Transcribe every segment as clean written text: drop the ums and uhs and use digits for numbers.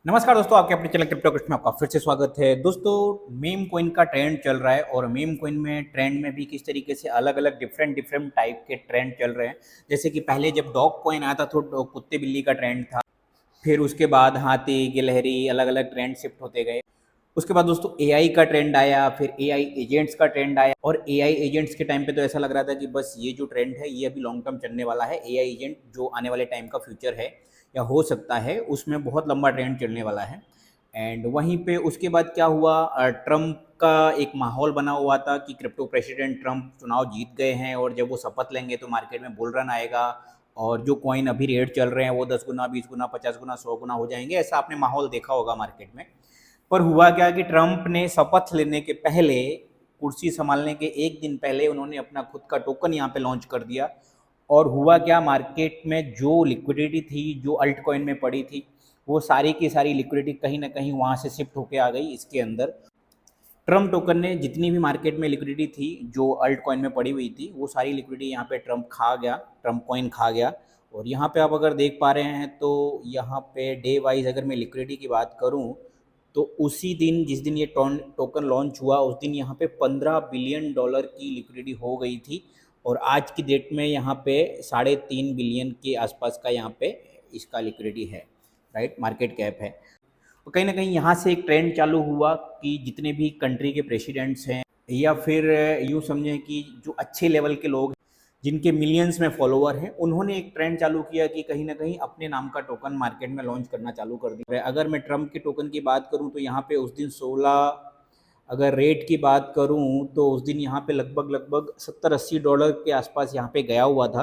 नमस्कार दोस्तों, आपके अपने चैनल क्रिप्टो क्रिस्ट में आपका फिर से स्वागत है। दोस्तों, मीम कॉइन का ट्रेंड चल रहा है और मीम कॉइन में ट्रेंड में भी किस तरीके से अलग अलग डिफरेंट डिफरेंट टाइप के ट्रेंड चल रहे हैं। जैसे कि पहले जब डॉग कॉइन आया था तो कुत्ते बिल्ली का ट्रेंड था। फिर उसके बाद हाथी गिलहरी अलग अलग ट्रेंड शिफ्ट होते गए। उसके बाद दोस्तों एआई का ट्रेंड आया, फिर एआई एजेंट्स का ट्रेंड आया। और एआई एजेंट्स के टाइम पे तो ऐसा लग रहा था कि बस ये जो ट्रेंड है ये अभी लॉन्ग टर्म चलने वाला है। एआई एजेंट जो आने वाले टाइम का फ्यूचर है या हो सकता है, उसमें बहुत लंबा ट्रेंड चलने वाला है। एंड वहीं पे उसके बाद क्या हुआ, ट्रम्प का एक माहौल बना हुआ था कि क्रिप्टो प्रेसिडेंट ट्रम्प चुनाव जीत गए हैं और जब वो शपथ लेंगे तो मार्केट में बुल रन आएगा और जो कॉइन अभी रेट चल रहे हैं वो 10 गुना 20 गुना 50 गुना 100 गुना हो जाएंगे। ऐसा आपने माहौल देखा होगा मार्केट में। पर हुआ क्या कि ट्रम्प ने शपथ लेने के पहले, कुर्सी संभालने के एक दिन पहले, उन्होंने अपना खुद का टोकन यहाँ पे लॉन्च कर दिया। और हुआ क्या, मार्केट में जो लिक्विडिटी थी जो अल्ट कॉइन में पड़ी थी वो सारी की सारी लिक्विडिटी कहीं ना कहीं वहाँ से शिफ्ट होके आ गई इसके अंदर। ट्रम्प टोकन ने जितनी भी मार्केट में लिक्विडिटी थी जो अल्ट कॉइन में पड़ी हुई थी वो सारी लिक्विडिटी यहाँ पे ट्रम्प खा गया, ट्रम्प कॉइन खा गया। और यहाँ पे आप अगर देख पा रहे हैं तो यहाँ पे डे वाइज अगर मैं लिक्विडिटी की बात करूँ तो उसी दिन जिस दिन ये टोकन लॉन्च हुआ उस दिन यहाँ पे $15 बिलियन की लिक्विडिटी हो गई थी। और आज की डेट में यहाँ पे 3.5 बिलियन के आसपास का यहाँ पे इसका लिक्विडिटी है, राइट, मार्केट कैप है। तो कहीं ना कहीं यहाँ से एक ट्रेंड चालू हुआ कि जितने भी कंट्री के प्रेसिडेंट्स हैं या फिर यूँ समझें कि जो अच्छे लेवल के लोग हैं जिनके मिलियंस में फॉलोवर हैं, उन्होंने एक ट्रेंड चालू किया कि कहीं ना कहीं अपने नाम का टोकन मार्केट में लॉन्च करना चालू कर दिया। अगर मैं ट्रम्प के टोकन की बात करूं तो यहाँ पे उस दिन 16, अगर रेट की बात करूं तो उस दिन यहाँ पे लगभग लगभग $70-80 के आसपास यहाँ पे गया हुआ था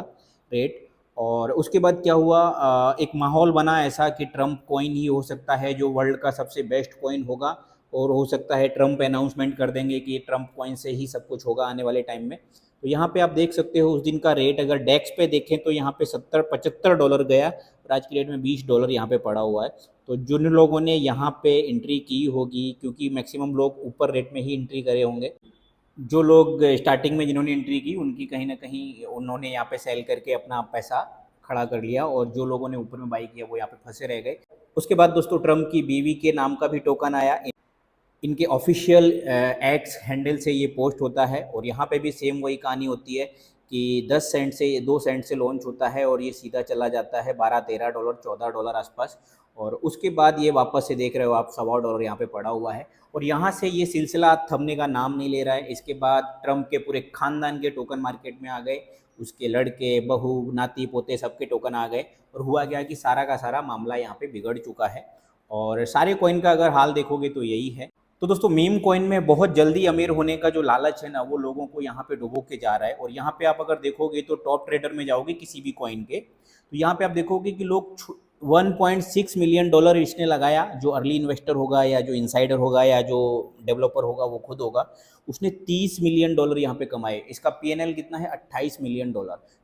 रेट। और उसके बाद क्या हुआ, एक माहौल बना ऐसा कि ट्रम्प कॉइन ही हो सकता है जो वर्ल्ड का सबसे बेस्ट कॉइन होगा। और हो सकता है ट्रम्प अनाउंसमेंट कर देंगे कि ट्रम्प कॉइन से ही सब कुछ होगा आने वाले टाइम में। तो यहाँ पे आप देख सकते हो उस दिन का रेट अगर डेक्स पे देखें तो यहाँ पे 70-75 डॉलर गया और आज की डेट में $20 यहाँ पे पड़ा हुआ है। तो जिन लोगों ने यहाँ पे एंट्री की होगी, क्योंकि मैक्सिमम लोग ऊपर रेट में ही एंट्री करे होंगे, जो लोग स्टार्टिंग में जिन्होंने एंट्री की उनकी कहीं ना कहीं उन्होंने यहाँ पे सेल करके अपना पैसा खड़ा कर लिया और जो लोगों ने ऊपर में बाई किया वो यहाँ पे फंसे रह गए। उसके बाद दोस्तों ट्रम्प की बीवी के नाम का भी टोकन आया। इनके ऑफिशियल एक्स हैंडल से ये पोस्ट होता है और यहाँ पे भी सेम वही कहानी होती है कि 10 सेंट से 2 सेंट से लॉन्च होता है और ये सीधा चला जाता है $12-13 $14 आसपास। और उसके बाद ये वापस से देख रहे हो आप $1.25 यहाँ पे पड़ा हुआ है। और यहाँ से ये सिलसिला थमने का नाम नहीं ले रहा है। इसके बाद ट्रम्प के पूरे खानदान के टोकन मार्केट में आ गए, उसके लड़के बहू नाती पोते सबके टोकन आ गए। और हुआ क्या कि सारा का सारा मामला यहाँ पे बिगड़ चुका है। और सारे कॉइन का अगर हाल देखोगे तो यही है। तो दोस्तों मीम कॉइन में बहुत जल्दी अमीर होने का जो लालच है ना वो लोगों को यहाँ पे डुबो के जा रहा है। और यहाँ पे आप अगर देखोगे तो टॉप ट्रेडर में जाओगे किसी भी कॉइन के तो यहाँ पे आप देखोगे कि लोग $1.6 मिलियन इसने लगाया, जो अर्ली इन्वेस्टर होगा या जो इनसाइडर होगा या जो डेवलपर होगा वो खुद होगा, उसने $30 मिलियन यहाँ पे कमाए। इसका पीएनएल कितना है, $28 मिलियन,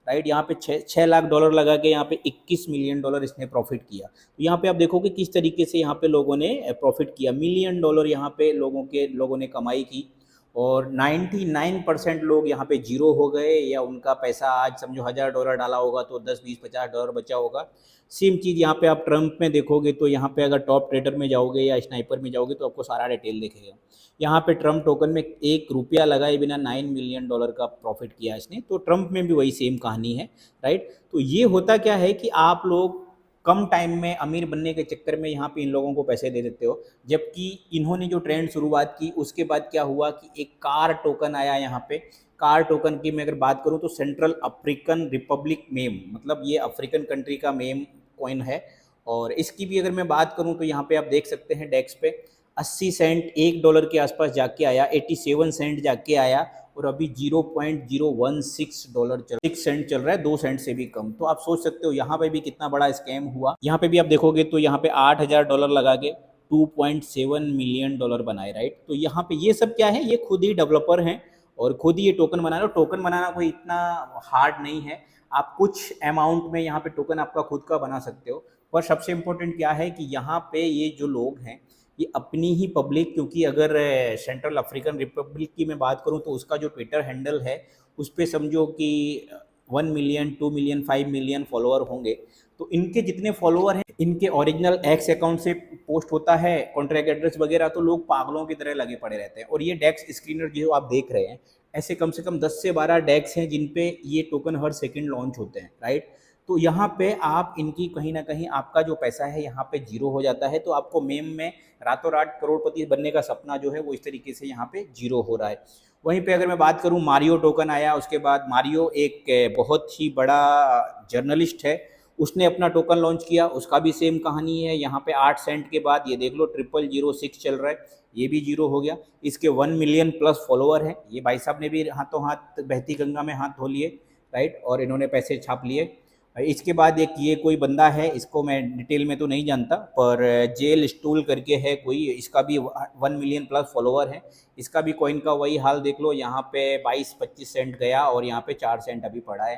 राइट। यहाँ पे 6 लाख डॉलर लगा के यहाँ पे $21 मिलियन इसने प्रॉफिट किया। तो यहाँ पे आप देखोगे किस तरीके से यहाँ पे लोगों ने प्रॉफिट किया, $1 मिलियन यहाँ पे लोगों ने कमाई की। और 99% लोग यहाँ पे जीरो हो गए या उनका पैसा आज समझो $1000 डाला होगा तो 10 20 50 डॉलर बचा होगा। सेम चीज़ यहाँ पे आप ट्रम्प में देखोगे तो यहाँ पे अगर टॉप ट्रेडर में जाओगे या स्नाइपर में जाओगे तो आपको सारा डिटेल दिखेगा। यहाँ पे ट्रम्प टोकन में $1 लगाए बिना $9 मिलियन का प्रॉफिट किया इसने। तो ट्रम्प में भी वही सेम कहानी है, राइट। तो ये होता क्या है कि आप लोग कम टाइम में अमीर बनने के चक्कर में यहाँ पे इन लोगों को पैसे दे देते हो, जबकि इन्होंने जो ट्रेंड शुरुआत की उसके बाद क्या हुआ कि एक कार टोकन आया यहाँ पे। कार टोकन की मैं अगर बात करूँ तो सेंट्रल अफ्रीकन रिपब्लिक मेम, मतलब ये अफ्रीकन कंट्री का मेम कॉइन है। और इसकी भी अगर मैं बात करूँ तो यहाँ पे आप देख सकते हैं डेक्स पे 80 सेंट $1 के आसपास जाके आया, 87 सेंट जाके आया और अभी $0.016 6 सेंट चल रहा है, 2 सेंट से भी कम। तो आप सोच सकते हो यहाँ पे भी कितना बड़ा स्कैम हुआ। यहाँ पे भी आप देखोगे तो यहाँ पे $8000 लगा के $2.7 मिलियन बनाए, राइट। तो यहाँ पे ये सब क्या है, ये खुद ही डेवलपर हैं और खुद ही ये टोकन बना रहे हो। टोकन बनाना कोई इतना हार्ड नहीं है, आप कुछ अमाउंट में यहाँ पे टोकन आपका खुद का बना सकते हो। पर सबसे इम्पोर्टेंट क्या है कि यहाँ पे ये जो लोग हैं ये अपनी ही पब्लिक, क्योंकि अगर सेंट्रल अफ्रीकन रिपब्लिक की मैं बात करूं तो उसका जो ट्विटर हैंडल है उस पर समझो कि 1 मिलियन 2 मिलियन 5 मिलियन फॉलोअर होंगे। तो इनके जितने फॉलोअर हैं इनके ओरिजिनल एक्स अकाउंट से पोस्ट होता है कॉन्ट्रैक्ट एड्रेस वगैरह तो लोग पागलों की तरह लगे पड़े रहते हैं। और ये डेक्स स्क्रीनर जो आप देख रहे हैं, ऐसे कम से कम 10 से 12 डेक्स हैं जिन पे ये टोकन हर सेकंड लॉन्च होते हैं, राइट। तो यहाँ पे आप इनकी कहीं ना कहीं आपका जो पैसा है यहाँ पे जीरो हो जाता है। तो आपको मेम में रातों रात करोड़पति बनने का सपना जो है वो इस तरीके से यहाँ पे जीरो हो रहा है। वहीं पे अगर मैं बात करूँ, मारियो टोकन आया, उसके बाद मारियो एक बहुत ही बड़ा जर्नलिस्ट है, उसने अपना टोकन लॉन्च किया, उसका भी सेम कहानी है। यहाँ पे 8 सेंट के बाद ये देख लो 0006 चल रहा है, ये भी जीरो हो गया। इसके 1 मिलियन प्लस फॉलोअर हैं। ये भाई साहब ने भी हाथों हाथ बहती गंगा में हाथ धो लिए, राइट, और इन्होंने पैसे छाप लिए। इसके बाद एक ये कोई बंदा है, इसको मैं डिटेल में तो नहीं जानता, पर जेल स्टूल करके है कोई, इसका भी 1 मिलियन प्लस फॉलोअर है। इसका भी कॉइन का वही हाल देख लो, यहाँ पे 22-25 सेंट गया और यहाँ पे 4 सेंट अभी पड़ा है,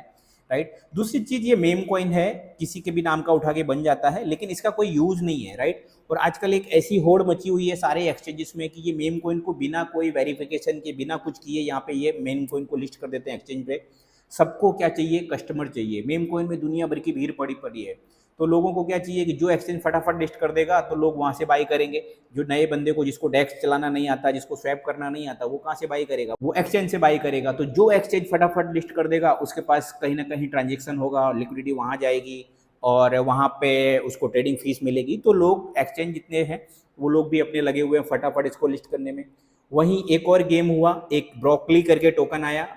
राइट। दूसरी चीज़, ये मेम कॉइन है, किसी के भी नाम का उठा के बन जाता है, लेकिन इसका कोई यूज़ नहीं है, राइट। और आजकल एक ऐसी होड़ मची हुई है सारे एक्सचेंजेस में कि ये मेम कॉइन को बिना कोई वेरिफिकेशन के, बिना कुछ किए यहाँ पे ये मेम कॉइन को लिस्ट कर देते हैं एक्सचेंज पे। सबको क्या चाहिए? कस्टमर चाहिए। मेम कॉइन में दुनिया भर की भीड़ पड़ी पड़ी है, तो लोगों को क्या चाहिए कि जो एक्सचेंज फटाफट लिस्ट कर देगा तो लोग वहाँ से बाई करेंगे। जो नए बंदे को, जिसको डेक्स चलाना नहीं आता, जिसको स्वैप करना नहीं आता, वो कहाँ से बाई करेगा? वो एक्सचेंज से बाई करेगा। तो जो एक्सचेंज फटाफट लिस्ट कर देगा उसके पास कहीं ना कहीं ट्रांजेक्शन होगा, लिक्विडिटी वहाँ जाएगी और वहाँ पे उसको ट्रेडिंग फीस मिलेगी। तो लोग, एक्सचेंज जितने हैं वो लोग भी अपने लगे हुए हैं फटाफट इसको लिस्ट करने में। वहीं एक और गेम हुआ, एक ब्रोकली करके टोकन आया,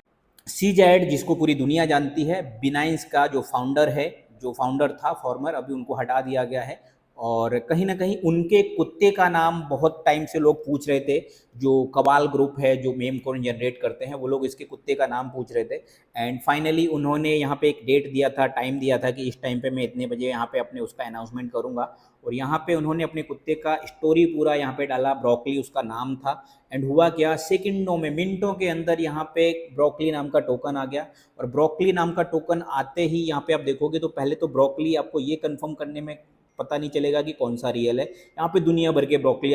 सीजेड, जिसको पूरी दुनिया जानती है, बिनाइंस का जो फाउंडर है, जो फाउंडर था फॉर्मर, अभी उनको हटा दिया गया है। और कहीं ना कहीं उनके कुत्ते का नाम बहुत टाइम से लोग पूछ रहे थे, जो कवाल ग्रुप है जो मेम कॉइन जनरेट करते हैं, वो लोग इसके कुत्ते का नाम पूछ रहे थे। एंड फाइनली उन्होंने यहाँ पे एक डेट दिया था, टाइम दिया था कि इस टाइम पे मैं इतने बजे यहाँ पे अपने उसका अनाउंसमेंट करूँगा। और यहाँ पे उन्होंने अपने कुत्ते का स्टोरी पूरा यहाँ पे डाला, ब्रोकली उसका नाम था। एंड हुआ क्या, सेकंडों में, मिनटों के अंदर यहाँ पे ब्रोकली नाम का टोकन आ गया। और ब्रोकली नाम का टोकन आते ही यहाँ पे आप देखोगे तो पहले तो ब्रोकली आपको ये कंफर्म करने में पता नहीं चलेगा कि कौन सा रियल है। यहाँ पे दुनिया भर के ब्रोकली,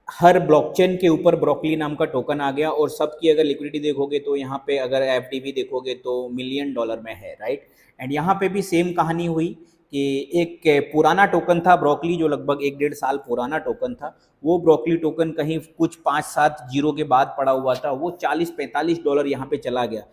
हर ब्लॉकचेन के ऊपर ब्रोकली नाम का टोकन आ गया। और सबकी अगर लिक्विडिटी देखोगे तो यहाँ पे अगर एफडीवी देखोगे तो मिलियन डॉलर में है, राइट। एंड यहाँ पे भी सेम कहानी हुई कि एक पुराना टोकन था ब्रोकली, जो लगभग 1-1.5 साल पुराना टोकन था, वो ब्रोकली टोकन कहीं कुछ 5-7 जीरो के बाद पड़ा हुआ था, वो $40-45 यहाँ पे चला गया।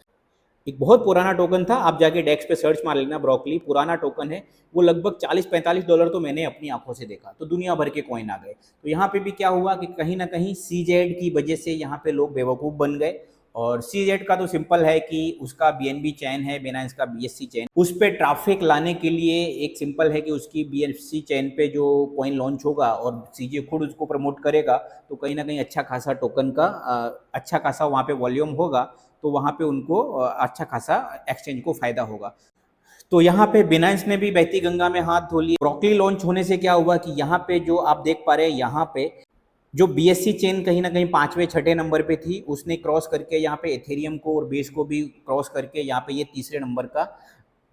एक बहुत पुराना टोकन था, आप जाके डेक्स पे सर्च मार लेना, ब्रोकली पुराना टोकन है, वो लगभग $40-45 तो मैंने अपनी आंखों से देखा। तो दुनिया भर के कॉइन आ गए। तो यहाँ पे भी क्या हुआ कि कहीं ना कहीं सीजेड की वजह से यहाँ पे लोग बेवकूफ़ बन गए। और सीजेड का तो सिंपल है कि उसका बीएनबी चैन है, बिनाइंस का बीएससी चैन, उस पर ट्रैफिक लाने के लिए एक सिंपल है कि उसकी बीएससी चैन पे जो कॉइन लॉन्च होगा और सीजे खुद उसको प्रमोट करेगा, तो कहीं ना कहीं अच्छा खासा टोकन का अच्छा खासा वहाँ पे वॉल्यूम होगा, तो वहाँ पे उनको अच्छा खासा एक्सचेंज को फायदा होगा। तो यहाँ पे बिनाइंस ने भी बहती गंगा में हाथ धो लिए। ब्रोकली लॉन्च होने से क्या हुआ कि यहाँ पे जो आप देख पा रहे हैं, यहाँ पे जो बीएससी चेन कहीं ना कहीं 5वें-6ठे नंबर पे थी, उसने क्रॉस करके यहाँ पे एथेरियम को और बेस को भी क्रॉस करके यहाँ पे ये तीसरे नंबर का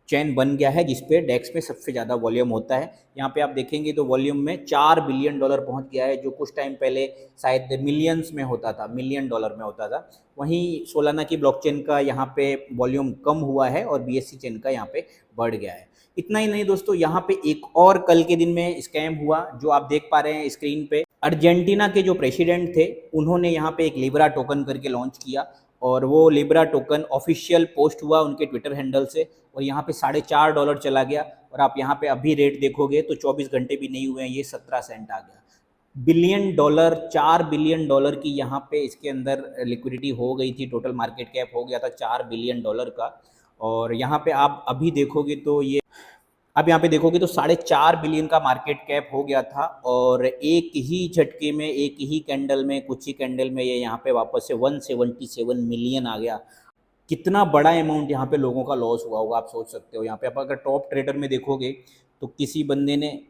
चेन बन गया है, जिसपे डेक्स पे सबसे ज़्यादा वॉल्यूम होता है। यहाँ पे आप देखेंगे तो वॉल्यूम में $4 बिलियन पहुंच गया है, जो कुछ टाइम पहले शायद मिलियंस में होता था, $मिलियन में होता था। वहीं सोलाना की ब्लॉकचेन का यहाँ पे वॉल्यूम कम हुआ है और बीएससी चेन का यहाँ पे बढ़ गया है। इतना ही नहीं दोस्तों, यहाँ पे एक और कल के दिन में स्कैम हुआ, जो आप देख पा रहे हैं स्क्रीन पे। अर्जेंटीना के जो प्रेसिडेंट थे, उन्होंने यहाँ पे एक लिब्रा टोकन करके लॉन्च किया, और वो लिब्रा टोकन ऑफिशियल पोस्ट हुआ उनके ट्विटर हैंडल से, और यहाँ पे $4.5 चला गया। और आप यहाँ पे अभी रेट देखोगे तो 24 घंटे भी नहीं हुए हैं, ये 17 सेंट आ गया। $1 बिलियन, $4 बिलियन की यहाँ पे इसके अंदर लिक्विडिटी हो गई थी, टोटल मार्केट कैप हो गया था $4 बिलियन का। और यहाँ पे आप अभी देखोगे तो ये, अब यहाँ पे देखोगे तो $4.5 बिलियन का मार्केट कैप हो गया था, और एक ही झटके में, एक ही कैंडल में, कुछ ही कैंडल में ये यहाँ पे वापस से 177 मिलियन आ गया। कितना बड़ा अमाउंट यहाँ पे लोगों का लॉस हुआ होगा, आप सोच सकते हो। यहाँ पे आप अगर टॉप ट्रेडर में देखोगे तो किसी बंदे ने,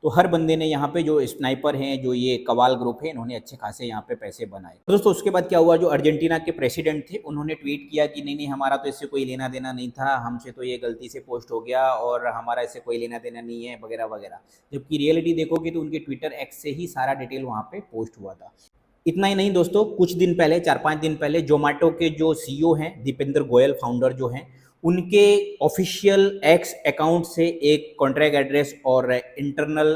तो हर बंदे ने यहाँ पे, जो स्नाइपर हैं, जो ये कवाल ग्रुप है, इन्होंने अच्छे खासे यहाँ पे पैसे बनाए। तो दोस्तों उसके बाद क्या हुआ, जो अर्जेंटीना के प्रेसिडेंट थे, उन्होंने ट्वीट किया कि नहीं नहीं, हमारा तो इससे कोई लेना देना नहीं था, हमसे तो ये गलती से पोस्ट हो गया और हमारा इससे कोई लेना देना नहीं है, वगैरह वगैरह। जबकि रियलिटी देखोगे तो उनके ट्विटर एक्स से ही सारा डिटेल वहाँ पे पोस्ट हुआ था। इतना ही नहीं दोस्तों, कुछ दिन पहले, 4-5 दिन पहले, जोमेटो के जो सीईओ हैं, दीपेंद्र गोयल, फाउंडर जो हैं, उनके ऑफिशियल एक्स अकाउंट से एक कॉन्ट्रैक्ट एड्रेस और इंटरनल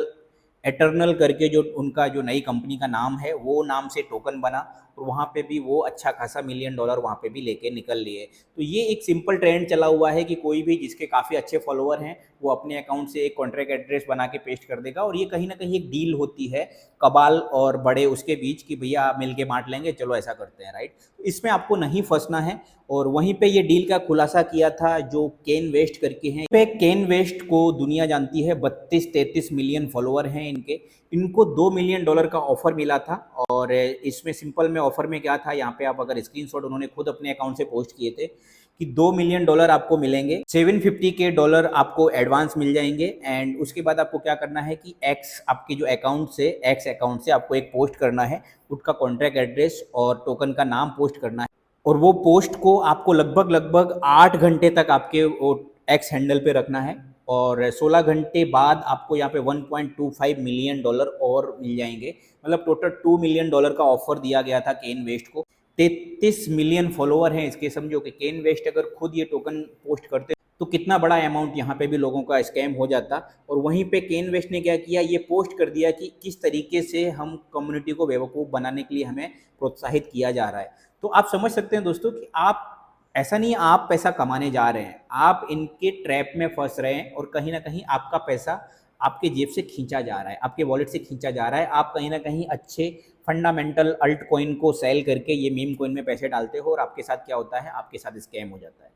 एटर्नल करके जो उनका जो नई कंपनी का नाम है वो नाम से टोकन बना और वहाँ पे भी वो अच्छा खासा $1 मिलियन वहाँ पे भी लेके निकल लिए। तो ये एक सिंपल ट्रेंड चला हुआ है कि कोई भी जिसके काफ़ी अच्छे फॉलोअर हैं वो अपने अकाउंट से एक कॉन्ट्रैक्ट एड्रेस बना के पेस्ट कर देगा और ये कहीं ना कहीं एक डील होती है कबाल और बड़े उसके बीच कि भैया मिल के बांट लेंगे, चलो ऐसा करते हैं, राइट। इसमें आपको नहीं फंसना है। और वहीं पे ये डील का खुलासा किया था जो केन वेस्ट करके हैं। पे केन वेस्ट को दुनिया जानती है, 32-33 मिलियन फॉलोअर हैं इनके। इनको $2 मिलियन का ऑफर मिला था और इसमें सिंपल में ऑफर में क्या था, यहाँ पे आप अगर स्क्रीनशॉट उन्होंने खुद अपने अकाउंट से पोस्ट किए थे कि $2 मिलियन आपको मिलेंगे, $750K आपको एडवांस मिल जाएंगे एंड उसके बाद आपको क्या करना है कि एक्स आपके जो अकाउंट से एक्स अकाउंट से आपको एक पोस्ट करना है, उसका कॉन्ट्रैक्ट एड्रेस और टोकन का नाम पोस्ट करना है और वो पोस्ट को आपको लगभग 8 घंटे तक आपके वो एक्स हैंडल पे रखना है और 16 घंटे बाद आपको यहाँ पे $1.25 मिलियन और मिल जाएंगे। मतलब टोटल $2 मिलियन का ऑफर दिया गया था केन वेस्ट को। 33 मिलियन फॉलोअर हैं इसके। समझो कि केन वेस्ट अगर खुद ये टोकन पोस्ट करते तो कितना बड़ा अमाउंट यहाँ पे भी लोगों का स्कैम हो जाता। और वहीं पे केन वेस्ट ने क्या किया, ये पोस्ट कर दिया कि किस तरीके से हम कम्युनिटी को बेवकूफ़ बनाने के लिए हमें प्रोत्साहित किया जा रहा है। तो आप समझ सकते हैं दोस्तों कि आप ऐसा नहीं आप पैसा कमाने जा रहे हैं, आप इनके ट्रैप में फंस रहे हैं और कहीं ना कहीं आपका पैसा आपके जेब से खींचा जा रहा है, आपके वॉलेट से खींचा जा रहा है। आप कहीं ना कहीं अच्छे फंडामेंटल अल्ट कॉइन को सेल करके ये मीम कॉइन में पैसे डालते हो और आपके साथ क्या होता है, आपके साथ स्कैम हो जाता है।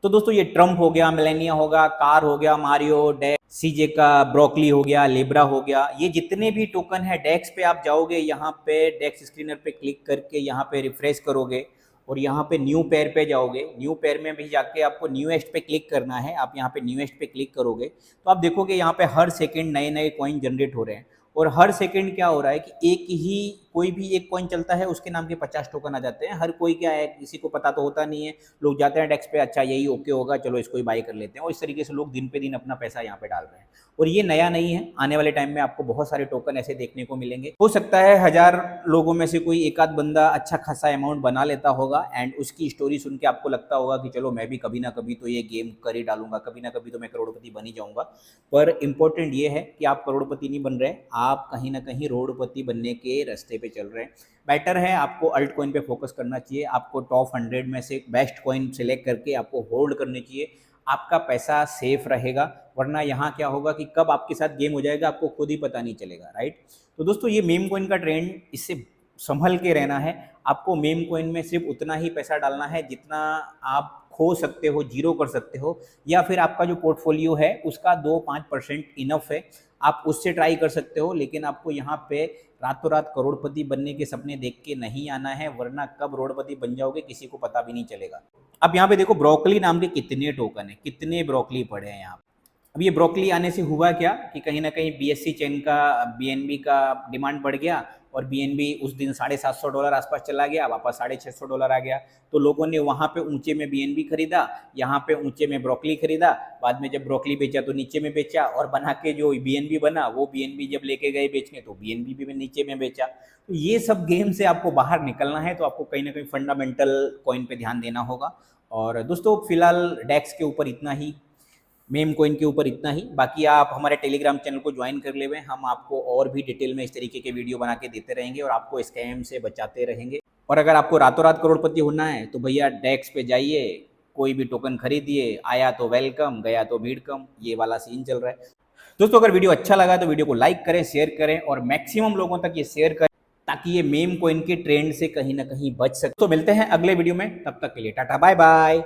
तो दोस्तों ये ट्रम्प हो गया, मिलेनिया होगा, कार हो गया, मारियो, डेक्स, सीजे का ब्रोकली हो गया, लिब्रा हो गया, ये जितने भी टोकन है डेक्स पे आप जाओगे, यहाँ पे डेक्स स्क्रीनर पे क्लिक करके यहाँ पे रिफ्रेश करोगे और यहाँ पे न्यू पेयर पे जाओगे। न्यू पेयर में भी जाके आपको न्यूएस्ट पे क्लिक करना है। आप यहाँ पे न्यूएस्ट पे क्लिक करोगे तो आप देखोगे यहाँ पे हर सेकंड नए नए कॉइन जनरेट हो रहे हैं और हर सेकंड क्या हो रहा है कि एक ही कोई भी एक कॉइन चलता है उसके नाम के 50 टोकन आ जाते हैं। हर कोई क्या है, किसी को पता तो होता नहीं है, लोग जाते हैं डेक्स पे, अच्छा यही ओके होगा, चलो इसको ही बाई कर लेते हैं और इस तरीके से लोग दिन पे दिन अपना पैसा यहाँ पे डाल रहे हैं। और ये नया नहीं है, आने वाले टाइम में आपको बहुत सारे टोकन ऐसे देखने को मिलेंगे। हो सकता है 1000 लोगों में से कोई एक आध बंदा अच्छा खासा अमाउंट बना लेता होगा एंड उसकी स्टोरी सुन के आपको लगता होगा कि चलो मैं भी कभी ना कभी तो ये गेम कर ही डालूंगा, कभी ना कभी तो मैं करोड़पति बन ही जाऊंगा। पर इंपॉर्टेंट ये है कि आप करोड़पति नहीं बन रहे, आप कहीं ना कहीं रोडपति बनने के रास्ते पे चल रहे हैं। बेटर है आपको अल्ट कॉइन पे फोकस करना चाहिए, आपको टॉप 100 में से बेस्ट कॉइन सिलेक्ट करके आपको होल्ड करनी चाहिए, आपका पैसा सेफ रहेगा। वरना यहाँ क्या होगा कि कब आपके साथ गेम हो जाएगा आपको खुद ही पता नहीं चलेगा, राइट। तो दोस्तों ये मीम कॉइन का ट्रेंड, इससे संभल के रहना है। आपको मीम कॉइन में सिर्फ उतना ही पैसा डालना है जितना आप खो सकते हो, जीरो कर सकते हो, या फिर आपका जो पोर्टफोलियो है उसका 2-5% इनफ है, आप उससे ट्राई कर सकते हो। लेकिन आपको यहाँ पे रातों रात करोड़पति बनने के सपने देख के नहीं आना है, वरना कब करोड़पति बन जाओगे किसी को पता भी नहीं चलेगा। अब यहाँ पे देखो ब्रोकली नाम के कितने टोकन है, कितने ब्रोकली पड़े हैं यहाँ पे। अब ये ब्रोकली आने से हुआ क्या कि कहीं ना कहीं BSC चेन का BNB का डिमांड बढ़ गया और BNB उस दिन $750 आसपास चला गया, वापस $650 आ गया। तो लोगों ने वहाँ पे ऊंचे में BNB खरीदा, यहाँ पे ऊंचे में ब्रोकली खरीदा, बाद में जब ब्रोकली बेचा तो नीचे में बेचा और बना के जो BNB बना वो BNB जब लेके गए बेचने तो BNB भी नीचे में बेचा। तो ये सब गेम से आपको बाहर निकलना है तो आपको कहीं ना कहीं फंडामेंटल कॉइन पे ध्यान देना होगा। और दोस्तों फिलहाल डेक्स के ऊपर इतना ही, मीम कॉइन के ऊपर इतना ही। बाकी आप हमारे टेलीग्राम चैनल को ज्वाइन कर ले हुए, हम आपको और भी डिटेल में इस तरीके के वीडियो बना के देते रहेंगे और आपको स्कैम से बचाते रहेंगे। और अगर आपको रातों रात करोड़पति होना है तो भैया डेक्स पे जाइए, कोई भी टोकन खरीदिए, आया तो वेलकम, गया तो भीड़ कम, ये वाला सीन चल रहा है। दोस्तों अगर वीडियो अच्छा लगा तो वीडियो को लाइक करें, शेयर करें और मैक्सिमम लोगों तक ये शेयर करें ताकि ये मीम कॉइन के ट्रेंड से कहीं ना कहीं बच सके। तो मिलते हैं अगले वीडियो में, तब तक के लिए टाटा बाय बाय।